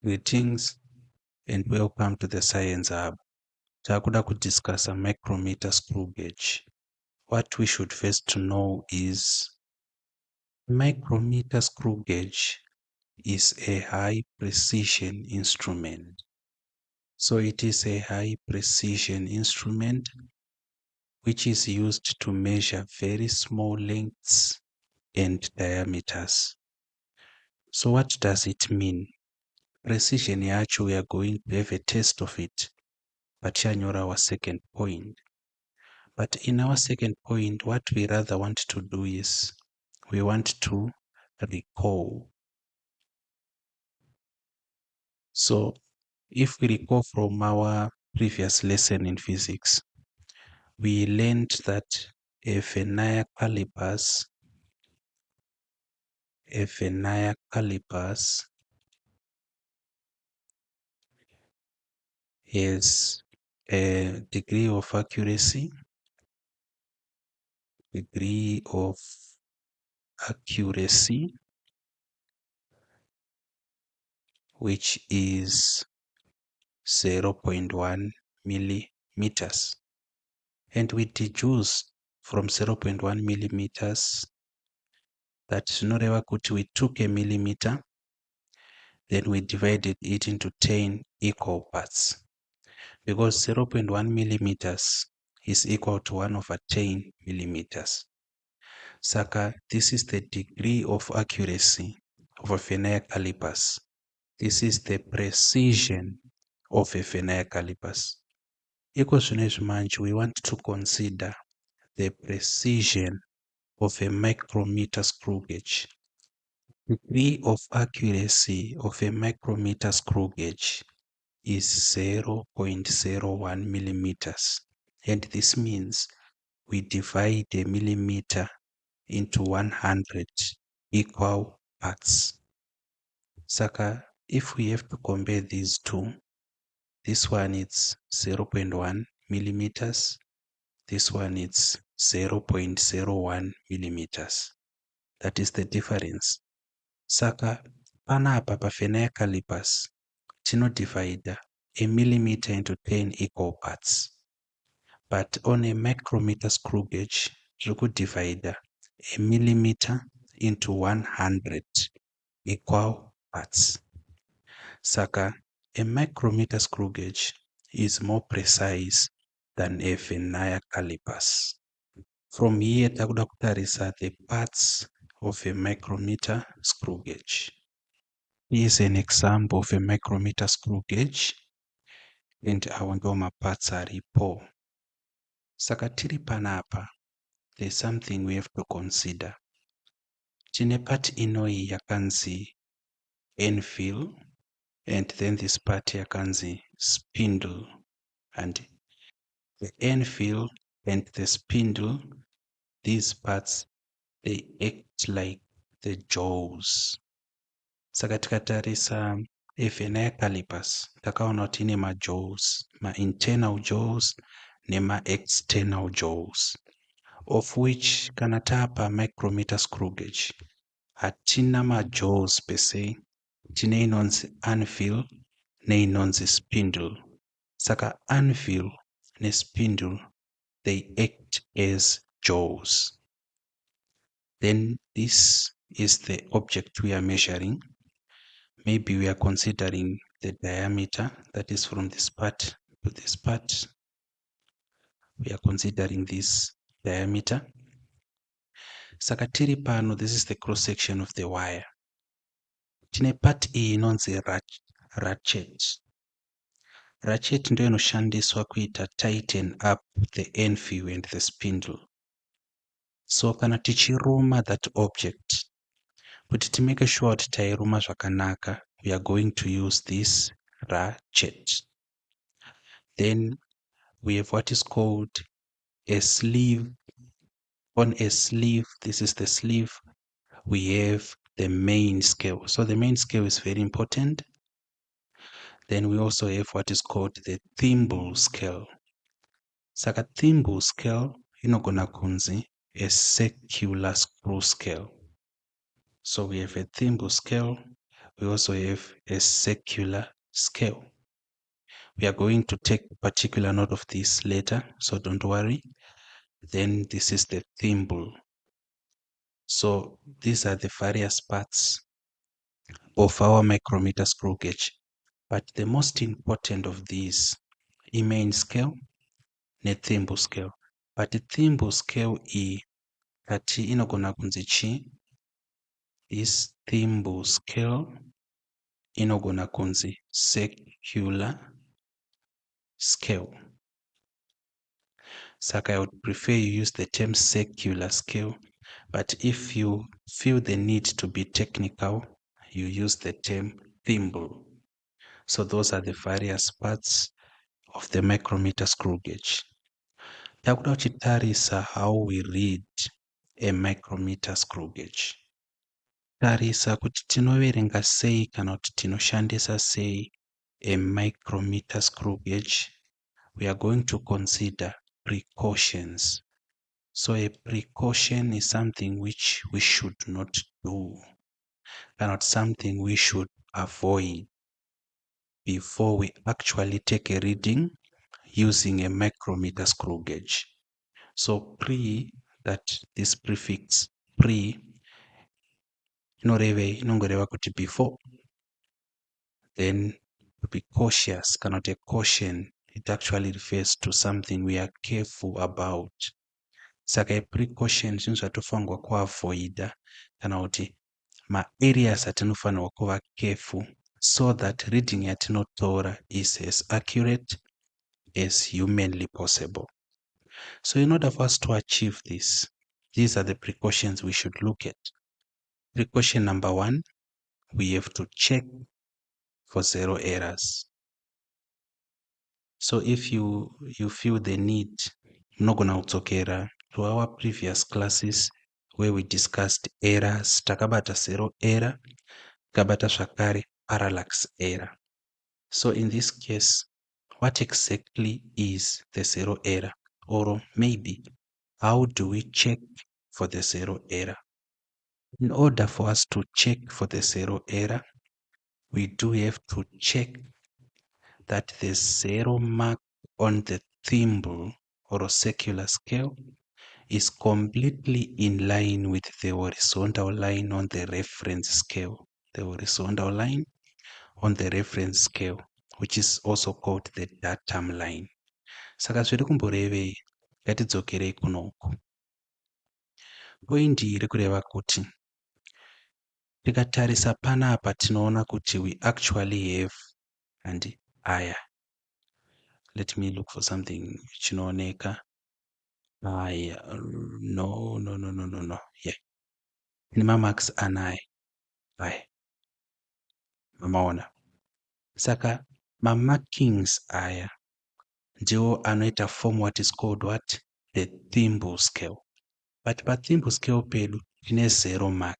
Greetings and welcome to the Science Hub. Takuda discuss a micrometer screw gauge. What we should first know is micrometer screw gauge is a high precision instrument. So it is a high precision instrument which is used to measure very small lengths and diameters. So what does it mean? Precision yacho, we are going to have a test of it. But our second point. But in our second point, what we rather want to do is we want to recall. So if we recall from our previous lesson in physics, we learned that a vernier calipers has a degree of accuracy which is 0.1 millimeters. And we deduce from 0.1 millimeters that we took a millimeter, then we divided it into 10 equal parts. Because 0.1 millimeters is equal to 1/10 millimeters. Saka, this is the degree of accuracy of a vernier calipers. This is the precision of a vernier calipers. We want to consider the precision of a micrometer screw gauge. Degree of accuracy of a micrometer screw gauge is 0.01 millimeters. And this means we divide a millimeter into 100 equal parts. Saka, if we have to compare these two, this one is 0.1 millimeters, this one is 0.01 millimeters. That is the difference. Saka, panapa pa vernier calipers, divide a millimeter into 10 equal parts. But on a micrometer screw gauge, you could divide a millimeter into 100 equal parts. Saka, a micrometer screw gauge is more precise than a vernier calipers. From here, takuda kutarisa the parts of a micrometer screw gauge. Here is an example of a micrometer screw gauge, and our ngoma parts are poor. Saka tiri panapa, there's something we have to consider. Tine part inoi yakanzi end-fill, and then this part yakanzi spindle, and the end-fill and the spindle, these parts, they act like the jaws. Saka tikatarisa a vernier calipers, takaona kuti ine ma-jaws, ma-internal jaws nema-external jaws, of which kana tapa micrometer screw gauge hatina ma-jaws per se, tine inonzi anvil neinonzi spindle. Saka anvil ne spindle, they act as jaws. Then this is the object we are measuring. Maybe we are considering the diameter, that is from this part to this part. We are considering this diameter. Sakatiri pano, this is the cross section of the wire. Tine part iyi inonzi ratchet. Ratchet ndio inoshandiswa kuita tighten up the end-fill and the spindle. So kana tichiruma that object, kuti timake sure kuti tairuma zvakanaka, we are going to use this ratchet. Then we have what is called a sleeve. On a sleeve, this is the sleeve, we have the main scale. So the main scale is very important. Then we also have what is called the thimble scale. Saka thimble scale inogona kunzi a circular screw scale. So we have a thimble scale, we also have a secular scale. We are going to take particular note of this later, so don't worry. Then this is the thimble. So these are the various parts of our micrometer screw gauge. But the most important of these, main scale, ne thimble scale. But the thimble scale kati inogona kunzi chi? This thimble scale inogona kunzi secular scale. Saka I would prefer you use the term secular scale, but if you feel the need to be technical, you use the term thimble. So those are the various parts of the micrometer screw gauge. Takuda kuchitarisa how we read a micrometer screw gauge. Tarisa kuti tinoverenga sei kana kuti tinoshandisa sei a micrometer screw gauge. We are going to consider precautions. So a precaution is something which we should not do, not something we should avoid before we actually take a reading using a micrometer screw gauge. So that this prefix pre inongoreva kuti before, then to be cautious, cannot a caution, it actually refers to something we are careful about. Saka precaution zvinhu zvatofanirwa kuavoida kana kuti maareas atinofanirwa kuva careful so that reading yatinotora is as accurate as humanly possible. So in order for us to achieve this, these are the precautions we should look at. Precaution number 1, we have to check for zero errors. So if you feel the need, munogona kudzokera to our previous classes where we discussed errors, takabata zero error, takabata zvakare parallax error. So in this case, what exactly is the zero error? Or maybe, how do we check for the zero error? In order for us to check for the zero error, we do have to check that the zero mark on the thimble or secular scale is completely in line with the horizontal line on the reference scale. The horizontal line on the reference scale, which is also called the datum line. Saka zviri kumborevei, ngatidzokerei kunoku. Point iri kureva kuti tikatarisa panapa tinoona kuti we actually have and aya. Let me look for something chinooneka. Aya, no. Yeah. Nima marks anaya. Aya. Mamaona. Saka ma markings aya ndiwo anoita form what is called what? The thimble scale. But pa thimble scale pedu tine zero mark.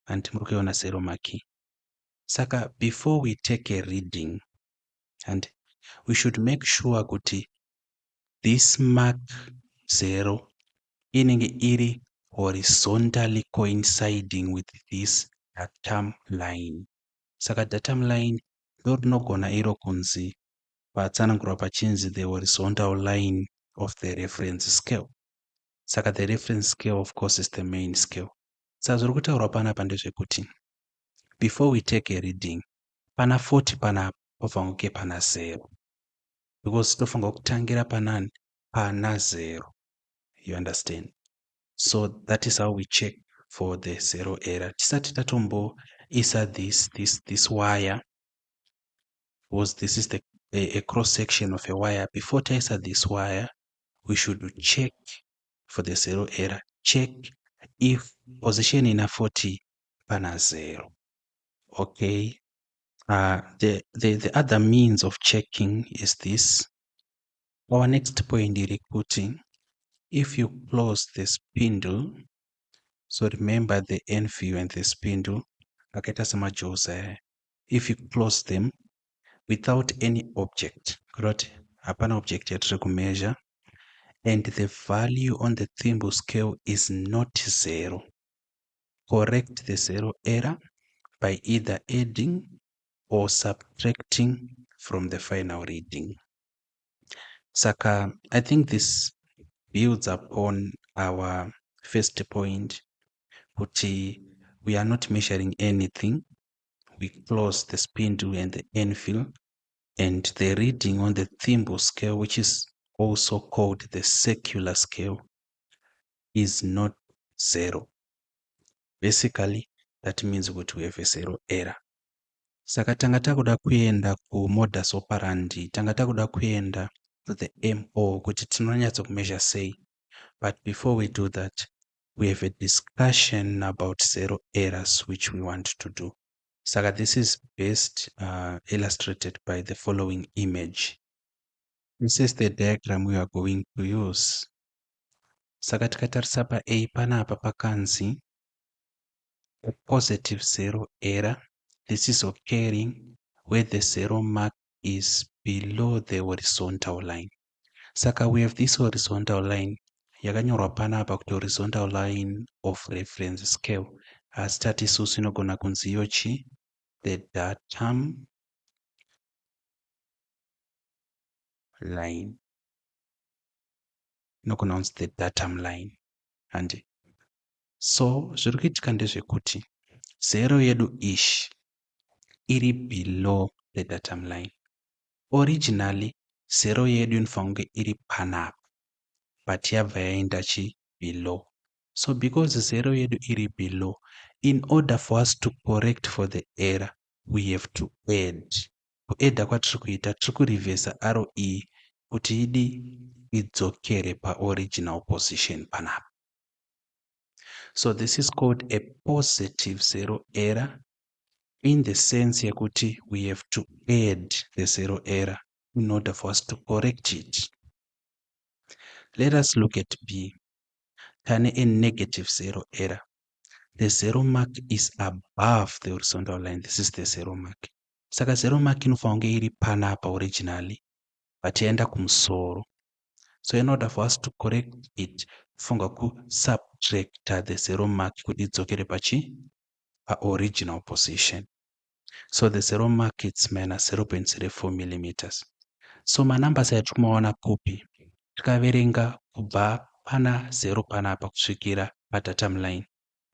And murikuona zero mark. Saka before we take a reading, and we should make sure kuti this mark 0 inenge iri horizontally coinciding with this datum line. Saka datum line ndo rinogona iro kunzi patsanangurwa pachinzi the horizontal line of the reference scale. Saka the reference scale of course is the main scale. Saka zviri kutaurwa panapa ndezvekuti before we take a reading, pana 40 panapa pofanira kunge pana 0. Because tofanira kutangira panani? Pana 0. You understand? So that is how we check for the zero error. Tisati tatomboisa this wire, because this is a cross section of a wire. Before taisa this wire, we should check for the zero error. Check if position in a 40 pana 0. Okay. The other means of checking is this. Our next point is recruiting. If you close the spindle, so remember the end view and the spindle, if you close them without any object, correct? Upon object yet measure, and the value on the thimble scale is not 0. Correct the zero error, by either adding or subtracting from the final reading. Saka, I think this builds upon our first point, kuti we are not measuring anything. We close the spindle and the anvil, and the reading on the thimble scale, which is also called the secular scale, is not zero. Basically, that means kuti we have a zero error. Saka tanga takuda kuenda ku modus operandi, tanga takuda kuenda to the MO kuti tinonyatsa kumeasure sei. But before we do that, we have a discussion about zero errors which we want to do. Saka this is best illustrated by the following image. This is the diagram we are going to use. Saka tikatarisa pa A panapa pakanzi a positive zero error. This is occurring where the zero mark is below the horizontal line. Saka we have this horizontal line yakanyorwa panapa kuti horizontal line of reference scale. Asitati isusu inogona kunzi yochi the datum line. Inogona kunzi the datum line. And so zviri kuitika ndezvekuti zero yedu ish iri below the datum line. Originally zero yedu inofanira kunge iri panapa, but yabva yaenda below. So because zero yedu iri below, in order for us to correct for the error, we have to add. Kuedda kwatiri kuita tiri kurivhesa arrow iyi kuti idzokere pa original position panapa. So this is called a positive zero error, in the sense yekuti we have to add the zero error in order for us to correct it. Let us look at B. Tane a negative zero error. The zero mark is above the horizontal line. This is the zero mark. Saka zero mark inofanira kunge iri panapa originally, but yaenda kumusoro. So in order for us to correct it, funga ku subtract the zero mark kuti idzokere pa original position. So the zero mark is minus 0.04 millimeters. So manumbers atikumaona kupi, tikaverenga kubva pana 0 panapa kusvikira pa datum line,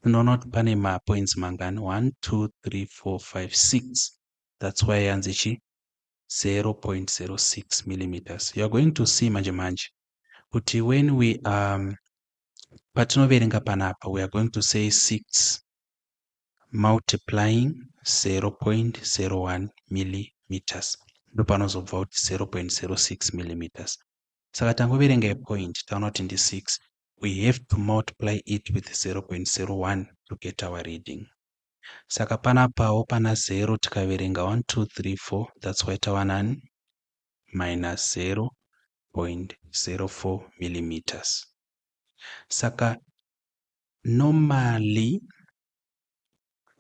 tinoona kuti pane ma points mangani 1 2 3 4 5 6. That's why yanzi 0.06 millimeters. You are going to see manje kuti when we patinoverenga panapa, we are going to say 6 multiplying 0.01 millimeters. Ndopanozobva kuti 0.06 millimeters. Saka tangoverenga a point, taona kuti ndi 6. We have to multiply it with 0.01 to get our reading. Saka panapawo pana 0 tikaverenga 1 2 3 4, that's why tawana minus 0.04 millimeters. Saka normally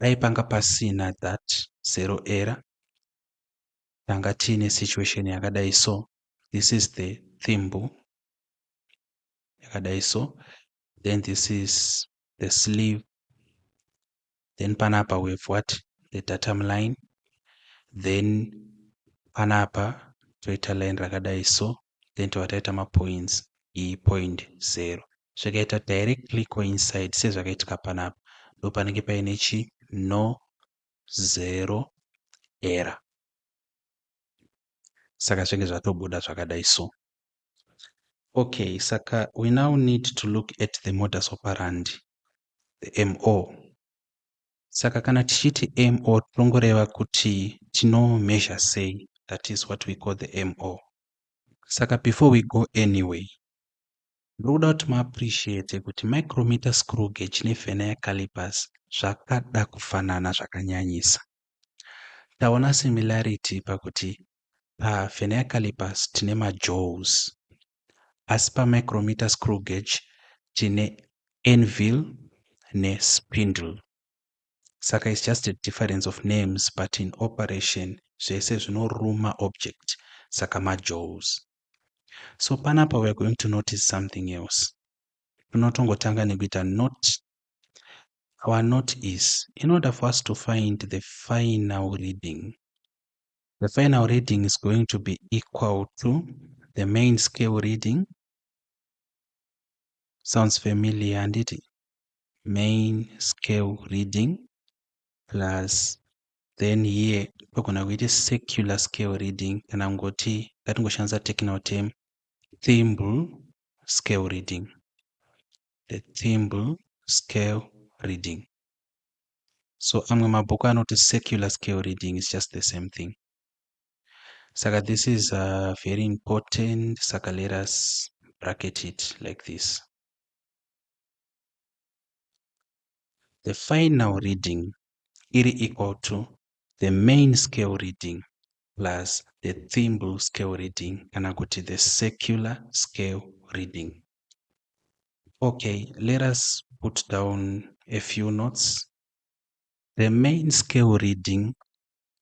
daipanga pasina that zero error, tanga tine situation yakadai so. This is the thimble yakadai so. Then this is the sleeve. Then panapa we have what? The datum line. Then panapa toita line rakadai so. Then toataita ma points e point 0. Zvakaita directly coincide sezvakaitika panapa. Ndo panenge paine no zero error. Saka zvenge zvatobuda zvakadai so. Okay, saka we now need to look at the modus operandi, the MO. Saka kana tichiti MO tinongoreva kuti tino measure sei, that is what we call the MO. Saka before we go anyway, ndoda kuti appreciate kuti micrometer screw gauge ne vernier calipers zvakada kufanana zvakanyanyisa. Taona similarity pakuti pa vernier calipers tine ma jaws, asi pa micrometer screw gauge tine anvil ne spindle. Saka it's just a difference of names, but in operation zvese zvinoruma object, saka ma jaws. So panapa we are going to notice something else. Tinotongotanga nekuita note Our note is, in order for us to find the final reading, the final reading is going to be equal to the main scale reading. Sounds familiar, and it main scale reading plus then here pagona kuita secular scale reading kana ngoti ngatingoshandisa technical term thimble scale reading, the thimble scale reading. So amwe mabhuku anoti secular scale reading is just the same thing. Saka this is very important. Saka let us bracket it like this. The final reading is equal to the main scale reading plus the thimble scale reading kana kuti the secular scale reading. Okay, let us put down a few notes. The main scale reading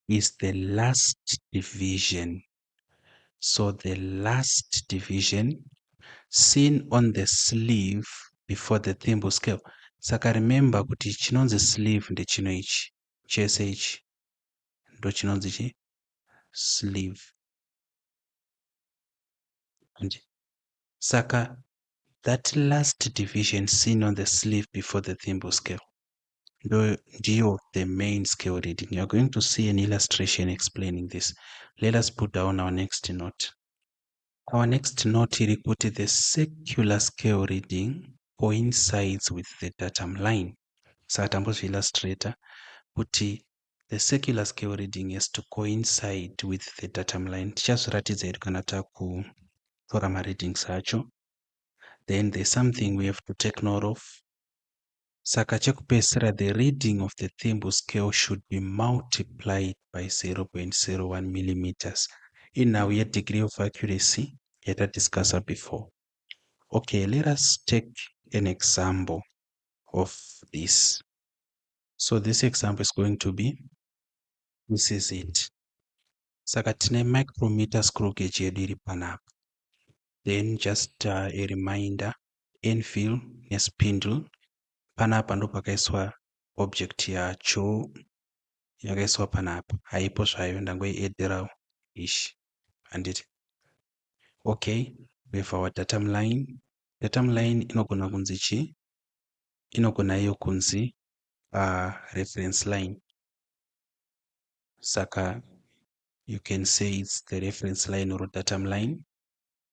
is the last division. So the last division seen on the sleeve before the thimble scale. Saka remember kuti chinonzi sleeve ndechino ichi. Chese ichi ndo chinonzi chi sleeve. Saka that last division seen on the sleeve before the thimble scale ndio the main scale reading. You are going to see an illustration explaining this. Let us put down our next note. Our next note iri kuti the secular scale reading coincides with the datum line. Saka tambozvi illustrator kuti the secular scale reading has to coincide with the datum line. Tichazviratidza iri kana takutora mareadings acho. Then there's something we have to take note of. Saka chekupedzisira, the reading of the thimble scale should be multiplied by 0.01 millimeters. In our degree of accuracy, discussed before. Okay, let us take an example of this. So this example is going to be, this is it. Saka tine micrometer screw gauge yedu iri panapa. Then just a reminder, infill nespindle panapa ndo pakaiswa object yacho yakaiswa panapa, haipo zvayo ndangoiederawo ishi handiti. Okay, we have our datum line. Datum line inogona kunzi chi? Inogona iyo kunzi reference line. Saka you can say it's the reference line or datum line.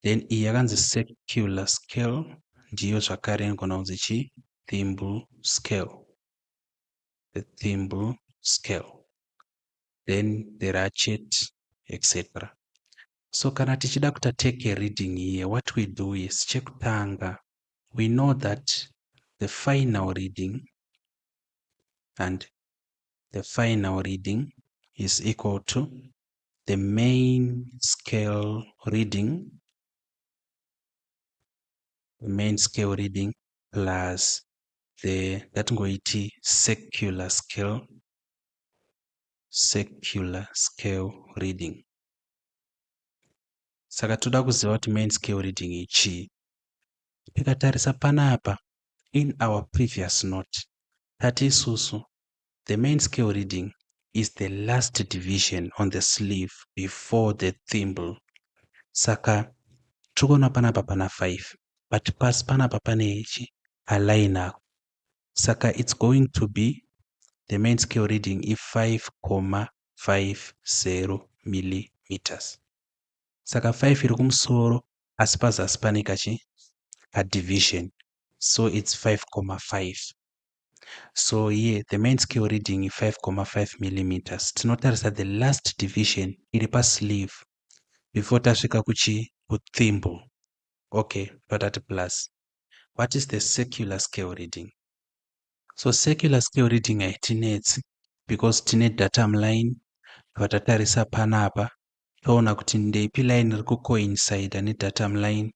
Then iyi yakanzi secular scale ndiyo zvakare inogona kunzi chi? Thimble scale. The thimble scale. Then the ratchet, etc. So kana tichida kuta take a reading here, what we do is chekutanga, we know that the final reading and the final reading is equal to the main scale reading, plus the secular scale reading. Saka toda kuziva kuti main scale reading ichi. Tikatarisa panapa in our previous note, that is isusu, the main scale reading is the last division on the sleeve before the thimble. Saka tukona panapa pana 5, but pasi panapa pane ichi align. Saka it's going to be the main scale reading is 5.50 millimeters. Saka 5 iri kumusoro asi pazasi pane a division, so it's 5.5. So here the main scale reading is 5.5 millimeters. Tinotarisa the last division iri pa sleeve before tasvika kuthimble. Okay, dotati plus. What is the secular scale reading? So secular scale reading haitinetsi because tine datum line vatatarisa panapa toona kuti ndeipi line iri kucoincide nedatum line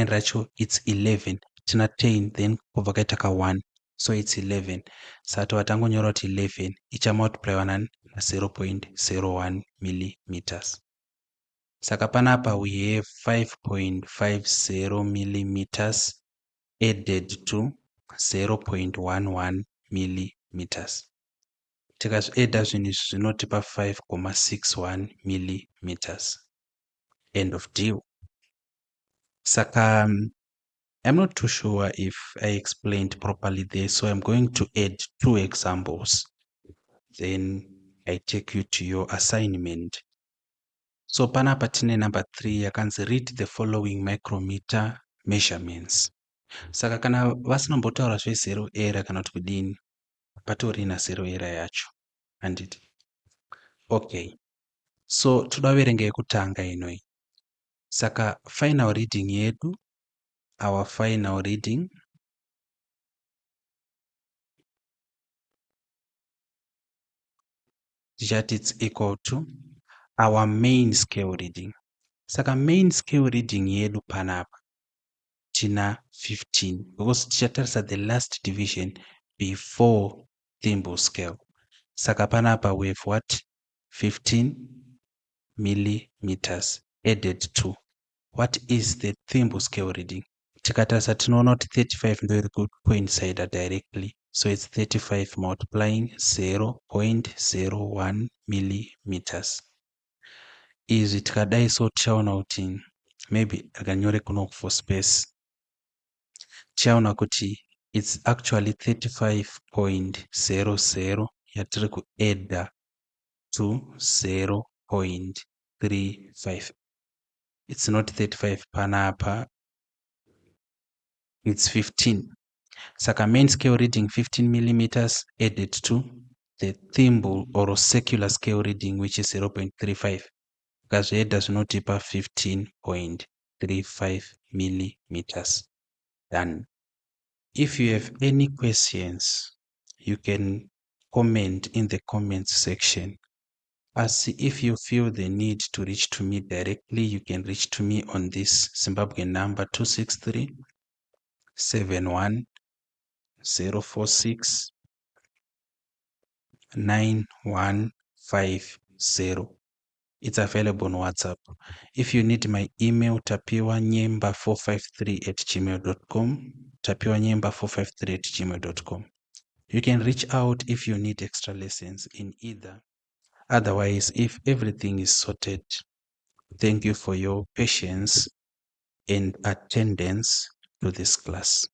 racho it's 11, tina 10 then kubva kaita ka 1, so it's 11. Saka tangonyora kuti 11 ichamultiplyiwa na 0.01 millimeters. Saka panapa we have 5.50 millimeters added to 0.11 millimeters. Tikazviedha zvinhu izvi zvinotipa 5,61 millimeters. End of deal. Saka I'm not too sure if I explained properly there, so I'm going to add 2 examples. Then I take you to your assignment. So panapa tine number 3 yakanzi read the following micrometer measurements. Saka kana vasinambotaura zve0 error kana kuti kudini, patori na0 error yacho. Handiti? Okay. So toda kuverenga yekutanga inoi. Saka final reading yedu, our final reading that it's equal to our main scale reading. Saka main scale reading yedu panapa tina 15 because tichatarisa the last division before thimble scale. Saka panapa we have what? 15 millimeters added to what is the thimble scale reading. Tikatarisa tinoona kuti 35 ndo iri coincide directly, so it's 35 multiplying 0.01 millimeters. Izvi tikadai so tichaona kuti maybe akanyore kuno for space, tichaona kuti it's actually 35.00 yatiri kuedda to 0.35. It's not 35 panapa, it's 15. Saka main scale reading 15 millimeters added to the thimble or circular scale reading which is 0.35. Kazviedha zvinotipa 15.35 millimeters. Done. If you have any questions, you can comment in the comments section. As if you feel the need to reach to me directly, you can reach to me on this Zimbabwean number 263 71 046 9150. It's available on WhatsApp. If you need my email, tapiwanyemba453@gmail.com. tapiwanyemba453@gmail.com. You can reach out if you need extra lessons in either. Otherwise, if everything is sorted, thank you for your patience and attendance to this class.